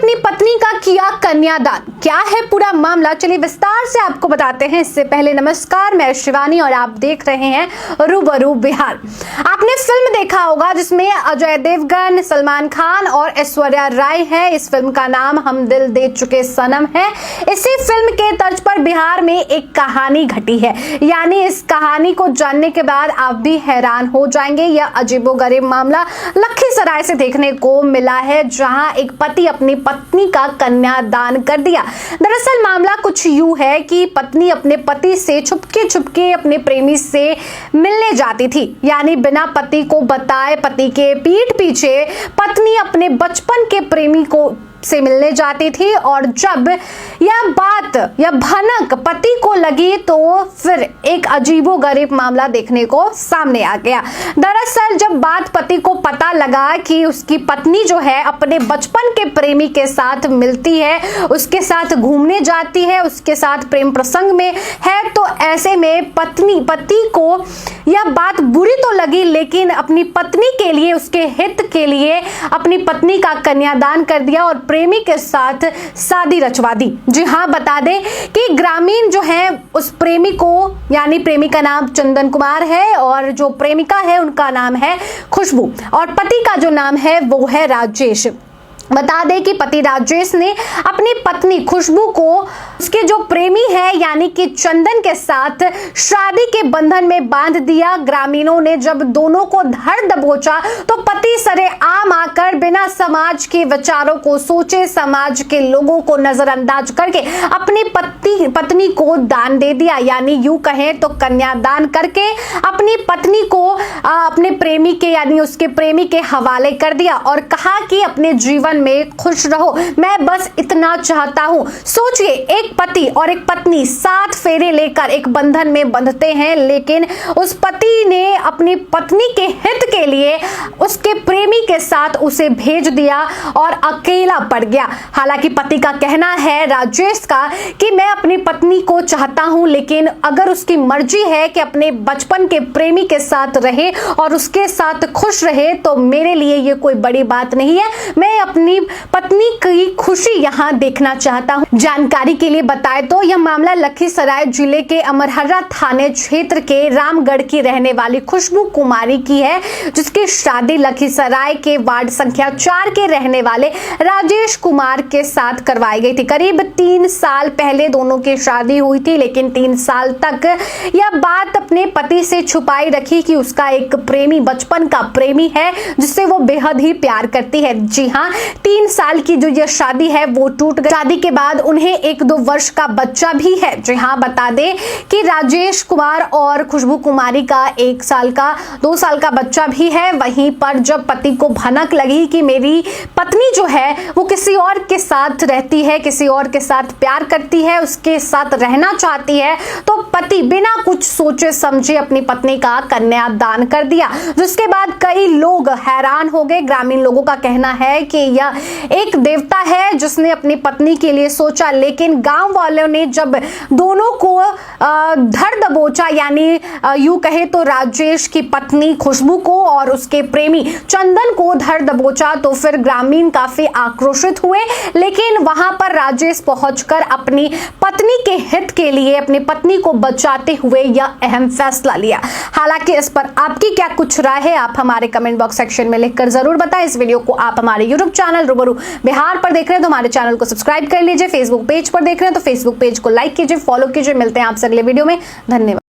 अपनी पत्नी का किया कन्यादान, क्या है पूरा मामला, चलिए विस्तार से आपको बताते हैं। इससे पहले नमस्कार, मैं शिवानी और आप देख रहे हैं रूबरू बिहार। आपने फिल्म देखा होगा जिसमें अजय देवगन, सलमान खान और ऐश्वर्या राय है। इस फिल्म का नाम हम दिल दे चुके सनम है। इसी फिल्म के तर्ज पर बिहार में एक कहानी घटी है, यानी इस कहानी को जानने के बाद आप भी हैरान हो जाएंगे। यह अजीबोगरीब मामला लखीसराय से देखने को मिला है, जहां एक पति अपनी पत्नी का कन्यादान कर दिया। दरअसल मामला कुछ यूं है कि पत्नी अपने पति से छुपके अपने प्रेमी से मिलने जाती थी, यानी बिना पति को बताए पति के पीठ पीछे पत्नी अपने बचपन के प्रेमी को से मिलने जाती थी। और जब यह भनक पति को लगी तो फिर एक अजीबोगरीब मामला देखने को सामने आ गया। दरअसल जब बात पति को पता लगा कि उसकी पत्नी जो है अपने बचपन के प्रेमी के साथ मिलती है, उसके साथ घूमने जाती है, उसके साथ प्रेम प्रसंग में है, तो ऐसे में पति को यह बात बुरी तो लगी, लेकिन अपनी पत्नी के लिए, उसके हित के लिए अपनी पत्नी का कन्यादान कर दिया और प्रेमी के साथ शादी रचवा दी। जी हाँ, बता दें कि ग्रामीण जो है उस प्रेमी को, यानी प्रेमी का नाम चंदन कुमार है और जो प्रेमिका है उनका नाम है खुशबू और पति का जो नाम है वो है राजेश। बता दें कि पति राजेश ने अपनी पत्नी खुशबू को उसके जो प्रेमी है यानी कि चंदन के साथ शादी के बंधन में बांध दिया। ग्रामीणों ने जब दोनों को धर दबोचा तो पति सरेआम आकर बिना समाज के विचारों को सोचे, समाज के लोगों को नजरअंदाज करके अपनी पत्नी को दान दे दिया, यानी यूं कहें तो कन्यादान करके अपनी पत्नी को अपने प्रेमी के यानी उसके प्रेमी के हवाले कर दिया और कहा कि अपने जीवन में खुश रहो, मैं बस इतना चाहता हूं। सोचिए, एक पति और एक पत्नी 7 फेरे लेकर एक बंधन में बंधते हैं, लेकिन उस पति ने अपनी पत्नी के हित के लिए उसके प्रेमी के साथ उसे भेज दिया और अकेला पड़ गया। हालांकि पति का कहना है राजेश का कि मैं अपनी पत्नी को चाहता हूं, लेकिन अगर उसकी मर्जी है कि अपने बचपन के प्रेमी के साथ रहे और उसके साथ खुश रहे तो मेरे लिए ये कोई बड़ी बात नहीं है, मैं अपनी पत्नी की खुशी यहां देखना चाहता हूं। जानकारी के लिए बताएं तो यह मामला लखीसराय जिले के अमरहरा थाने क्षेत्र के रामगढ़ की रहने वाली खुशबू कुमारी की है, जिसकी शादी लखीसराय के वार्ड संख्या 4 के रहने वाले राजेश कुमार के साथ करवाई गई थी। करीब 3 साल पहले दोनों की शादी हुई थी, लेकिन 3 साल तक यह बात अपने पति से छुपाई रखी कि उसका एक प्रेमी, बचपन का प्रेमी है जिससे वो बेहद ही प्यार करती है। जी हाँ, 3 साल की जो यह शादी है वो टूट गई। शादी के बाद उन्हें 1-2 वर्ष का बच्चा भी है। जी हाँ, बता दें कि राजेश कुमार और खुशबू कुमारी का 1 साल का, 2 साल का बच्चा भी है। वहीं पर जब पति को भनक लगी कि मेरी पत्नी जो है वो किसी और के साथ रहती है, किसी और के साथ प्यार करती है, उसके साथ रहना चाहती है, तो पति बिना कुछ सोचे समझे अपनी पत्नी का कन्यादान कर दिया, जिसके बाद कई लोग हैरान हो गए। ग्रामीण लोगों का कहना है कि यह एक देवता है जिसने अपनी पत्नी के लिए सोचा, लेकिन गांव वालों ने जब दोनों को धर दबोचा, यानी यूं कहे तो राजेश की पत्नी खुशबू को और उसके प्रेमी चंदन को धर दबोचा, तो फिर ग्रामीण काफी आक्रोशित हुए। लेकिन वहां पर राजेश पहुंचकर अपनी पत्नी के हित के लिए अपनी पत्नी को बचाते हुए यह अहम फैसला लिया। हालांकि इस पर आपकी क्या कुछ राय है, आप हमारे कमेंट बॉक्स सेक्शन में लिखकर जरूर बताएं। इस वीडियो को आप हमारे यूट्यूब चैनल रूबरू बिहार पर देख रहे हैं तो हमारे चैनल को सब्सक्राइब कर लीजिए। फेसबुक पेज पर देख रहे हैं तो फेसबुक पेज को लाइक कीजिए, फॉलो कीजिए। मिलते हैं आपसे अगले वीडियो में। धन्यवाद।